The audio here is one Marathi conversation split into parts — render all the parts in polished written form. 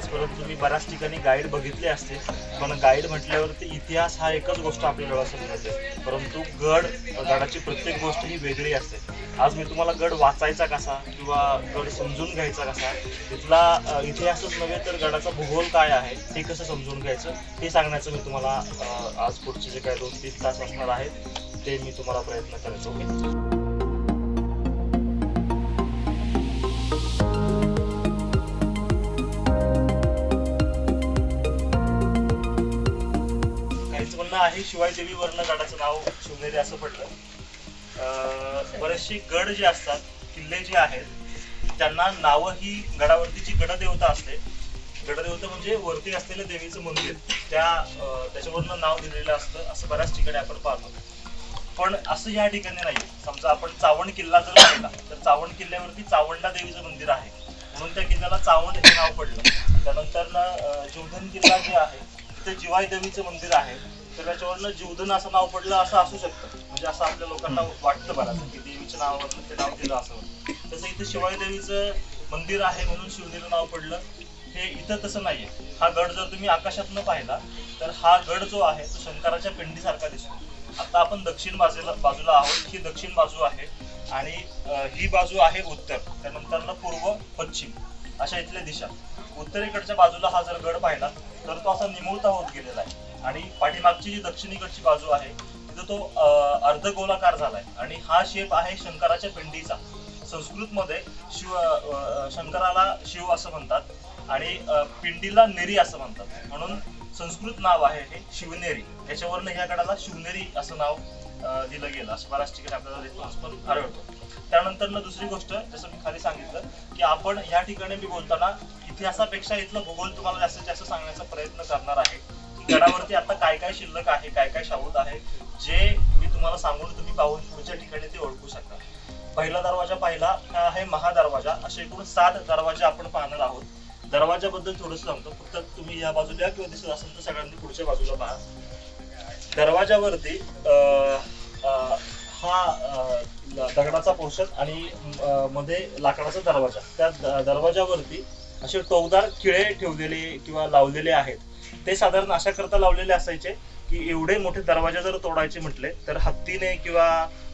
आजपर्यंत तुम्ही बऱ्याच ठिकाणी गाईड बघितले असते, पण गाईड म्हटल्यावरती इतिहास हा एकच गोष्ट आपल्याला डोळ्यासमोर येते, परंतु गडाची प्रत्येक गोष्ट ही वेगळी असते. आज मी तुम्हाला गड वाचायचा कसा किंवा गड समजून घ्यायचा कसा, तिथला इतिहासच नव्हे तर गडाचा भूगोल काय आहे हे कसं समजून घ्यायचं हे सांगण्याचं मी तुम्हाला आज पुढचे जे काही 2-3 तास असणार आहेत ते मी तुम्हाला प्रयत्न करायचो. आहे शिवाय देवीवरनं गडाचं नाव शिवनेरी असं पडलं. बरेचसे गड जे असतात, किल्ले जे आहेत, त्यांना नावं ही गडावरती जी गडदेवता असते, गडदेवता म्हणजे वरती असलेलं देवीचं मंदिर, त्याच्यावरनं नाव दिलेलं असतं असं बऱ्याच ठिकाणी आपण पाहतो. पण असं या ठिकाणी नाही. समजा आपण चावंड किल्ला जर पाहिला तर चावंड किल्ल्यावरती चावंडा देवीचं मंदिर आहे म्हणून त्या किल्ल्याला चावंड हे नाव पडलं. त्यानंतर जीवधन किल्ला जे आहे तिथे जिवाई देवीचं मंदिर आहे, तर त्याच्यावरनं जीवधन असं नाव पडलं असं असू शकतं. म्हणजे असं आपल्या लोकांना वाटतं बरं की देवीच्या नावावरनं ते नाव दिलं असं. तसं इथे शिवाई देवीचं मंदिर आहे म्हणून शिवनेरी नाव पडलं, हे इथं तसं नाहीये. हा गड जर तुम्ही आकाशातनं पाहिला तर हा गड जो आहे तो शंकराच्या पिंडीसारखा दिसतो. आता आपण दक्षिण बाजूला आहोत, ही दक्षिण बाजू आहे आणि ही बाजू आहे उत्तर, त्यानंतर पूर्व पश्चिम अशा इथल्या दिशा. उत्तरेकडच्या बाजूला हा जर गड पाहिला तर तो असा निमुळता होत गेलेला आहे आणि पाठीमागची जी दक्षिणेकडची बाजू आहे तिथं तो अर्धगोलाकार झालाय आणि हा शेप आहे शंकराच्या पिंडीचा. संस्कृतमध्ये शंकराला शिव असं म्हणतात आणि पिंडीला नेरी असं म्हणतात, म्हणून संस्कृत नाव आहे हे शिवनेरी. याच्यावरनं ह्या गडाला शिवनेरी असं नाव दिलं गेलं असं बऱ्याच ठिकाणी आपल्याला रेफरन्स पण आढळतो. त्यानंतर दुसरी गोष्ट, जसं मी खाली सांगितलं की आपण या ठिकाणी मी बोलताना इतिहासापेक्षा इथलं भूगोल तुम्हाला जास्तीत जास्त सांगण्याचा प्रयत्न करणार आहे. गडावरती आता काय काय शिल्लक आहे, काय काय शाबूत आहे, जे मी तुम्हाला सांगून तुम्ही पाहून पुढच्या ठिकाणी ते ओळखू शकता. पहिला दरवाजा पाहिला हा आहे महादरवाजा. असे एकूण 7 दरवाजे आपण पाहणार आहोत. दरवाजाबद्दल थोडंसं सांगतो, फक्त तुम्ही या बाजूला किंवा दिसत असेल तर सगळ्यांनी पुढच्या बाजूला पहा. दरवाजावरती हा दगडाचा पोर्शन आणि मध्ये लाकडाचा दरवाजा. त्या दरवाजावरती असे टोकदार खिळे ठेवलेले किंवा लावलेले आहेत. ते साधारण अशा करता लावलेले असायचे की एवढे मोठे दरवाजे जर तोडायचे म्हटले तर हत्तीने किंवा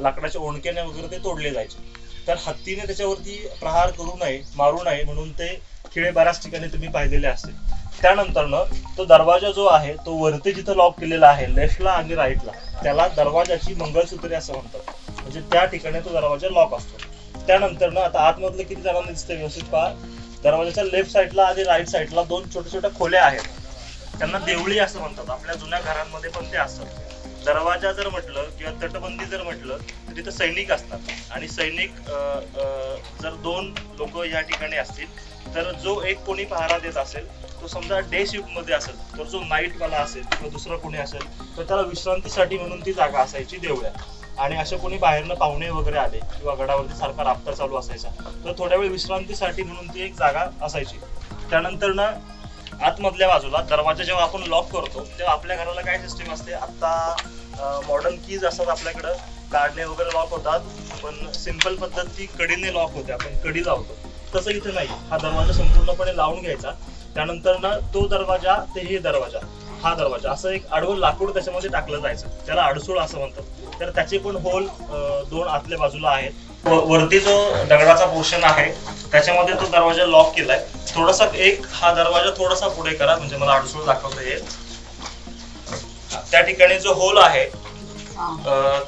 लाकडाच्या ओणक्याने वगैरे ते तोडले जायचे. तर हत्तीने त्याच्यावरती प्रहार करू नये, मारू नये म्हणून ते खिळे बऱ्याच ठिकाणी तुम्ही पाहिलेले असतील. त्यानंतर तो दरवाजा जो आहे तो वरती जिथं लॉक केलेला आहे लेफ्टला आणि राईटला, त्याला दरवाजाची मंगळसूत्रे असं म्हणतात. म्हणजे त्या ठिकाणी तो दरवाजा लॉक असतो. त्यानंतर आता आतमधलं किती जणांना दिसतं व्यवस्थित पहा. दरवाजाच्या लेफ्ट साईडला आणि राईट साईडला 2 छोट्या छोट्या खोल्या आहेत, त्यांना देवळी असं म्हणतात. आपल्या जुन्या घरांमध्ये पण ते असतात. दरवाजा जर म्हटलं किंवा तटबंदी जर म्हटलं तर तिथं सैनिक असतात आणि सैनिक जर 2 लोक या ठिकाणी असतील तर जो एक कोणी पहारा देत असेल तो समजा डे शिफ्ट मध्ये असेल तर जो नाईट वाला असेल किंवा दुसरा कोणी असेल तर त्याला विश्रांतीसाठी म्हणून ती जागा असायची देवळ्या. आणि असे कोणी बाहेरनं पाहुणे वगैरे आले किंवा गडावरती सारखा राबता चालू असायचा तर थोड्या वेळ विश्रांतीसाठी म्हणून ती एक जागा असायची. त्यानंतर आतमधल्या बाजूला दरवाजा जेव्हा आपण लॉक करतो तेव्हा आपल्या घराला काय सिस्टीम असते, आता मॉडर्न कीज असतात आपल्याकडं, कार्डने वगैरे लॉक होतात, पण सिंपल पद्धत ती कडीने लॉक होते, आपण कडी लावतो. तसं इथे नाही. हा दरवाजा संपूर्णपणे लावून घ्यायचा. त्यानंतर तो दरवाजा ते हे दरवाजा, हा दरवाजा असं एक आडवं लाकूड त्याच्यामध्ये टाकलं जायचं, त्याला अडसूळ असं म्हणतात. तर त्याचे पण होल 2 आतल्या बाजूला आहेत. वरती जो दगडाचा पोर्शन आहे त्याच्यामध्ये तो दरवाजा लॉक केलाय. थोडासा हा दरवाजा थोडासा पुढे करा म्हणजे मला अडसूळ दाखवता येईल. त्या ठिकाणी जो होल आहे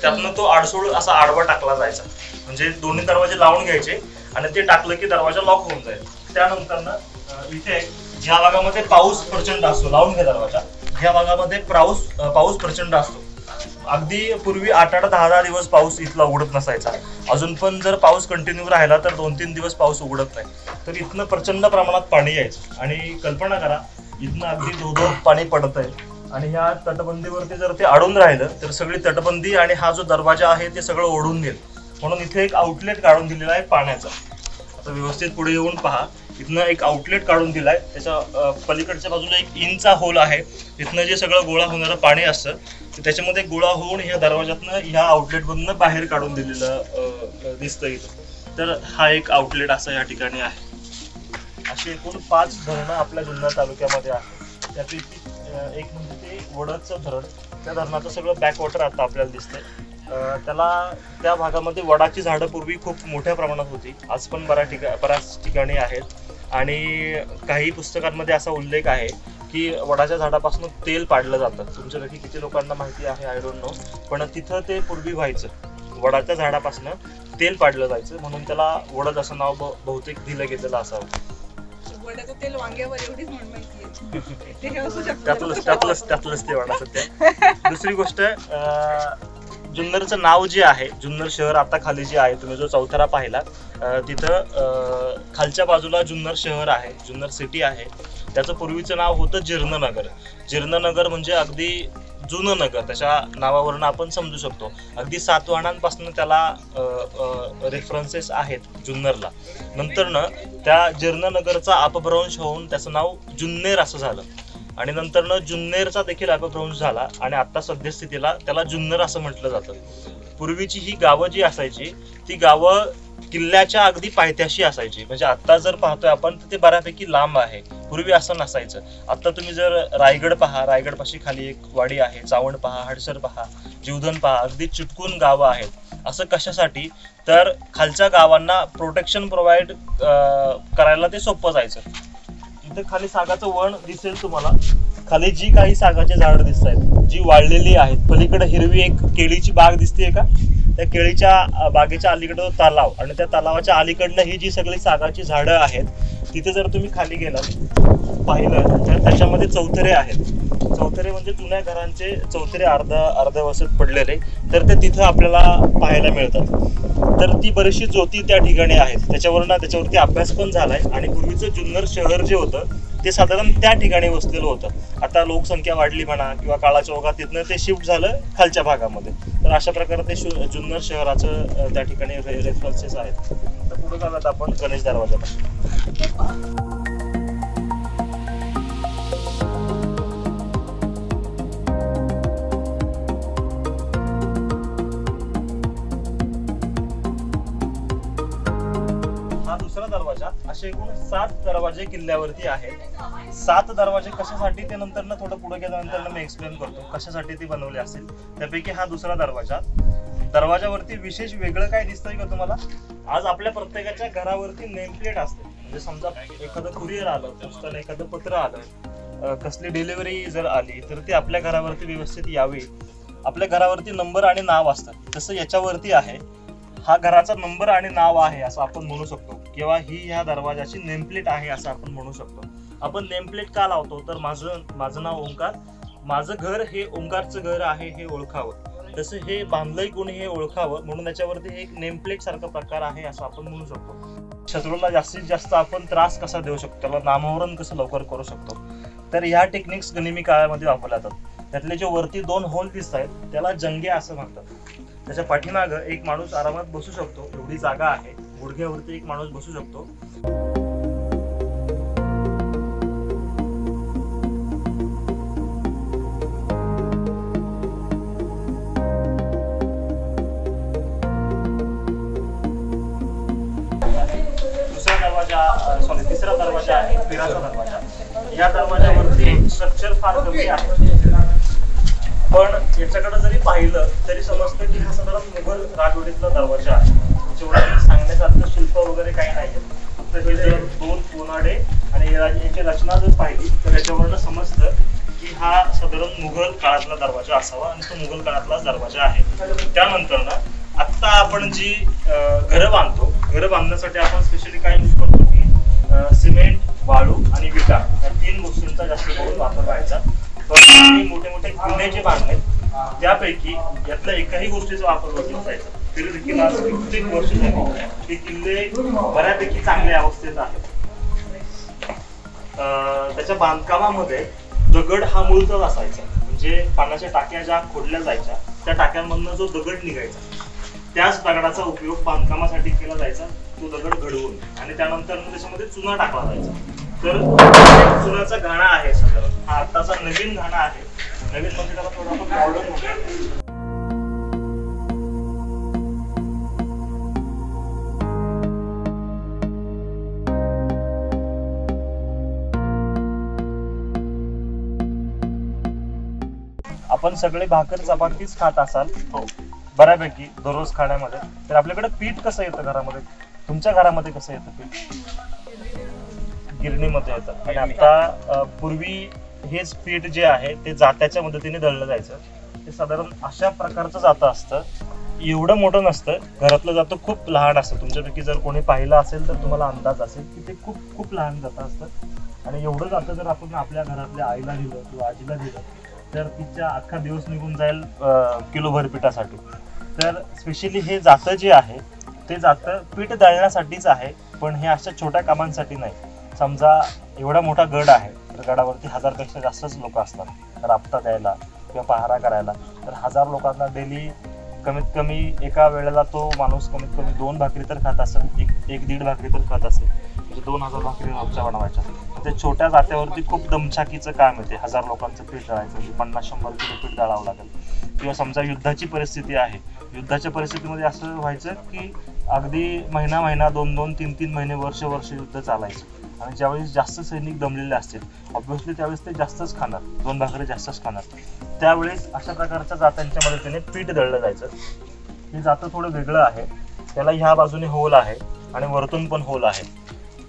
त्यातनं तो अडसूळ असा आडवा टाकला जायचा, म्हणजे दोन्ही दरवाजे लावून घ्यायचे आणि ते टाकलं की दरवाजा लॉक होऊन जाईल. त्यानंतर इथे ज्या भागामध्ये पाऊस प्रचंड असतो, लावून घ्या दरवाजा, ज्या भागामध्ये पाऊस प्रचंड असतो, अगदी पूर्वी 8-8, 10-10 दिवस पाऊस इथला उघडत नसायचा. अजून पण जर पाऊस कंटिन्यू राहिला तर 2-3 दिवस पाऊस उघडत नाही. तर इथनं प्रचंड प्रमाणात पाणी यायचं आणि कल्पना करा इथनं अगदी धो पाणी पडत आहे आणि ह्या तटबंदीवरती जर ते अडून राहिलं तर सगळी तटबंदी आणि हा जो दरवाजा आहे ते सगळं ओढून घेईल. म्हणून इथे एक आउटलेट काढून दिलेला आहे पाण्याचा. आता व्यवस्थित पुढे येऊन पहा, इथनं एक आउटलेट काढून दिलाय. त्याच्या पलीकडच्या बाजूला एक इंचा होल आहे. इथनं जे सगळं गोळा होणारं पाणी असतं त्याच्यामध्ये गोळा होऊन ह्या दरवाजातनं ह्या आउटलेट मधनं बाहेर काढून दिलेलं दिसतं इथं. तर हा एक आउटलेट असा या ठिकाणी आहे. अशी एकूण 5 धरणं आपल्या जुन्नर तालुक्यामध्ये आहेत. त्यापैकी एक म्हणजे ते वडदचं धरण. त्या धरणाचं सगळं बॅकवॉटर आता आपल्याला दिसतंय. त्या भागामध्ये वडाची झाडं पूर्वी खूप मोठ्या प्रमाणात होती, आज पण बऱ्याच ठिकाणी आहेत. आणि काही पुस्तकांमध्ये असा उल्लेख आहे की वडाच्या झाडापासून तेल पाडलं जातं. तुमच्यापैकी किती लोकांना माहिती आहे आय डोंट नो, पण तिथं ते पूर्वी व्हायचं. वडाच्या झाडापासून तेल पाडलं जायचं, म्हणून त्याला वडद असं नाव बहुतेक दिलं गेलेलं असावं. वडाचं तेल वांग्यावर एवढीच म्हणून माहिती त्यातलंच ते वडा सध्या. दुसरी गोष्ट, जुन्नरचं नाव जे आहे, जुन्नर शहर आता खाली जे आहे, तुम्ही जो चौथरा पाहिला तिथं खालच्या बाजूला जुन्नर शहर आहे, जुन्नर सिटी आहे. त्याचं पूर्वीचं नाव होतं जीर्णनगर. जीर्णनगर म्हणजे अगदी जुनं नगर, त्याच्या नावावरून आपण समजू शकतो. अगदी सातवाहनांपासून त्याला रेफरन्सेस आहेत जुन्नरला. नंतरनं त्या जीर्णनगरचा अपभ्रंश होऊन त्याचं नाव जुन्नेर असं झालं, आणि नंतरनं जुन्नेरचा देखील अपभ्रंश झाला, आणि आता सद्यस्थितीला त्याला जुन्नर असं म्हटलं जातं. पूर्वीची ही गावं जी असायची ती गावं किल्ल्याच्या अगदी पायथ्याशी असायची. म्हणजे आता जर पाहतोय आपण तर ते बऱ्यापैकी लांब आहे, पूर्वी असं नसायचं. आता तुम्ही जर रायगड पहा, रायगड पाशी खाली एक वाडी आहे, चावंड पहा, हडसर पहा, जीवधन पहा, अगदी चिटकून गावं आहेत. असं कशासाठी, तर खालच्या गावांना प्रोटेक्शन प्रोव्हाइड करायला ते सोपं जायचं. इथे खाली सागाचं वण दिसेल तुम्हाला, खाली जी काही सागाची झाडं दिसत आहेत जी वाळलेली आहेत. पलीकडे हिरवी एक केळीची बाग दिसते का, त्या केळीच्या बागेच्या अलीकडं तलाव, आणि त्या तलावाच्या अलीकडनं ही जी सगळी सागाची झाडं आहेत, तिथे जर तुम्ही खाली गेलात पाहिलं तर त्याच्यामध्ये चौथरे आहेत. चौथरे म्हणजे जुन्या घरांचे चौथरे अर्धवसत पडलेले, तर ते तिथं आपल्याला पाहायला मिळतात. तर ती बरीचशी ज्योती त्या ठिकाणी आहेत. त्याच्यावरती अभ्यास पण झालाय. आणि पूर्वीचं जुन्नर शहर जे होतं ते साधारण त्या ठिकाणी वसलेलं होतं. आता लोकसंख्या वाढली म्हणा किंवा काळाच्या ओघात तिथनं ते शिफ्ट झालं खालच्या भागामध्ये. तर अशा प्रकारे ते जुन्नर शहराचं त्या ठिकाणी रेफरन्सेस आहेत. तर पुढे जाऊयात आपण गणेश दरवाजापासून. दुसरा दरवाजा. असे एकूण 7 दरवाजे किल्ल्यावरती आहेत. 7 दरवाजे कशासाठी ते नंतर थोडं पुढे गेल्यानंतर मी एक्सप्लेन करतो कशासाठी ते बनवले असेल. त्यापैकी हा दुसरा दरवाजा. दरवाजावरती विशेष वेगळं काय दिसतंय का तुम्हाला? आज आपल्या प्रत्येकाच्या घरावरती नेमप्लेट असते. म्हणजे समजा एखादं कुरिअर आलं, पोस्टाला एखादं पत्र आलं, कसली डिलिव्हरी जर आली तर ती आपल्या घरावरती व्यवस्थित यावी. आपल्या घरावरती नंबर आणि नाव असतं. तसं याच्यावरती आहे, हा घराचा नंबर आणि नाव आहे असं आपण म्हणू शकतो, किंवा ही ह्या दरवाजाची नेमप्लेट आहे असं आपण म्हणू शकतो. आपण नेमप्लेट का लावतो, तर माझं नाव ओंकार, माझं घर हे ओंकारचं घर आहे हे ओळखावं. तसं हे बांधलंय कोणी हे ओळखावं, म्हणून त्याच्यावरती एक नेमप्लेट सारखा प्रकार आहे असं आपण म्हणू शकतो. शत्रूला जास्तीत जास्त आपण त्रास कसा देऊ शकतो, त्याला नामोहरण कसं लवकर करू शकतो, तर ह्या टेक्निक्स गनिमी काळामध्ये वापरल्या जातात. त्यातले जे वरती 2 होल दिसत आहेत त्याला जंगे असं म्हणतात. त्याच्या पाठीमागं एक माणूस आरामात बसू शकतो, एवढी जागा आहे. गुडघ्यावरती एक माणूस बसू शकतो. तिसरा दरवाजा आहे पिराचा दरवाजा. या दरवाजावरती स्ट्रक्चर फार कमी आहे, पण याच्याकडे जरी पाहिलं तरी समजतं की हा साधारण मुघल राजवटीतला दरवाजा आहे. जेवढा सांगण्यासारखं शिल्प वगैरे काही नाहीये, फक्त हे जर 2 कोनाडे आणि याची रचना जर पाहिली तर याच्यावरनं समजतं की हा साधारण मुघल काळातला दरवाजा असावा, आणि तो मुघल काळातला दरवाजा आहे. त्यानंतर ना आत्ता आपण जी घरं बांधतो, घरं बांधण्यासाठी आपण स्पेशली काय यूज करतो की सिमेंट, वाळू आणि विटा या 3 गोष्टींचा जास्त करून वापर व्हायचा. पण मोठे मोठे किल्ले जे बांधले त्यापैकी यातल्या एकाही गोष्टीचा वापर होत नसायचा. तरी देखील आज कित्येक वर्ष झाली ते किल्ले बऱ्यापैकी चांगल्या अवस्थेत आहेत. त्याच्या बांधकामामध्ये दगड हा मूळचाच असायचा. म्हणजे पाण्याच्या टाक्या ज्या खोदल्या जायच्या त्या टाक्यांमधनं जो दगड निघायचा त्याच दगडाचा उपयोग बांधकामासाठी केला जायचा. तो दगड घडवून आणि त्यानंतर त्याच्यामध्ये चुना टाकला जायचा. तर चुनाचा घाणा आहे साधारण हा आत्ताचा नवीन घाणा आहे. नवीन म्हणजे त्याला थोडा आपण मॉडर्न होतो. आपण सगळे भाकर चपातीच खात असाल हो. बऱ्यापैकी दररोज खाण्यामध्ये, तर आपल्याकडे पीठ कसं येतं घरामध्ये? तुमच्या घरामध्ये कसं येतं पीठ? गिरणीमध्ये येतं. आणि आता पूर्वी हेच पीठ जे आहे ते जात्याच्या मदतीने दळलं जायचं. ते साधारण अशा प्रकारचं जातं असतं, एवढं मोठं नसतं. घरातलं जातं खूप लहान असतं. तुमच्यापैकी जर कोणी पाहिलं असेल तर तुम्हाला अंदाज असेल की ते खूप खूप लहान जातं असतं. आणि एवढं जातं जर आपण आपल्या घरातल्या आईला दिलं किंवा आजीला दिलं तर तिच्या अख्खा दिवस निघून जाईल किलोभर पिठासाठी. तर स्पेशली हे जातं जे आहे ते जातं पीठ दळण्यासाठीच आहे, पण हे अशा छोट्या कामांसाठी नाही. समजा एवढा मोठा गड आहे तर गडावरती 1000पेक्षा जास्तच लोक असतात राबता द्यायला किंवा पहारा करायला. तर 1000 लोकांना डेली कमीत कमी एका वेळेला तो माणूस कमीत कमी 2 भाकरी तर खात असेल, एक दीड भाकरी तर खात असेल. म्हणजे 2000 भाकरी रोजच्या बनवायच्या. ते छोट्या जात्यावरती खूप दमछाकीचं काम येते. 1000 लोकांचं पीठ दळायचं म्हणजे 50-100 किलो पीठ दळावं लागेल. किंवा समजा युद्धाची परिस्थिती आहे, युद्धाच्या परिस्थितीमध्ये असं व्हायचं की अगदी महिना 2-2, 3-3 महिने, वर्ष युद्ध चालायचं. आणि ज्यावेळेस जास्त सैनिक दमलेले असतील ऑब्व्हियसली त्यावेळेस ते जास्तच खाणार, 2 भाकरी जास्तच खाणार. त्यावेळेस अशा प्रकारच्या जात्यांच्या मदतीने पीठ दळलं जायचं. हे जातं थोडं वेगळं आहे. त्याला ह्या बाजूने होल आहे आणि वरतून पण होल आहे.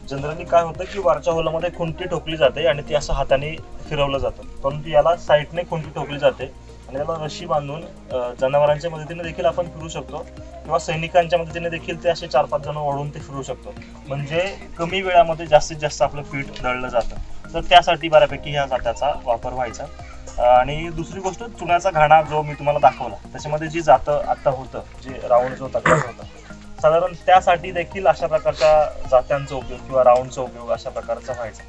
जनरली काय होतं की वरच्या होलामध्ये खुंटी ठोकली जाते आणि ती असं हाताने फिरवलं जातं, परंतु याला साईडने खुंटी ठोकली जाते आणि त्याला रशी बांधून जनावरांच्या मदतीने देखील आपण फिरू शकतो किंवा सैनिकांच्या मदतीने देखील ते असे 4-5 जण ओढून ते फिरू शकतो. म्हणजे कमी वेळामध्ये जास्तीत जास्त आपलं पीठ दळलं जातं. तर त्यासाठी बऱ्यापैकी ह्या जात्याचा वापर व्हायचा. आणि दुसरी गोष्ट, चुन्याचा घाणा जो मी तुम्हाला दाखवला त्याच्यामध्ये जी जातं आता होतं, जे राऊंड जो तक्रार होता, साधारण त्यासाठी देखील अशा प्रकारच्या जात्यांचा उपयोग किंवा राऊंडचा उपयोग अशा प्रकारचा व्हायचा.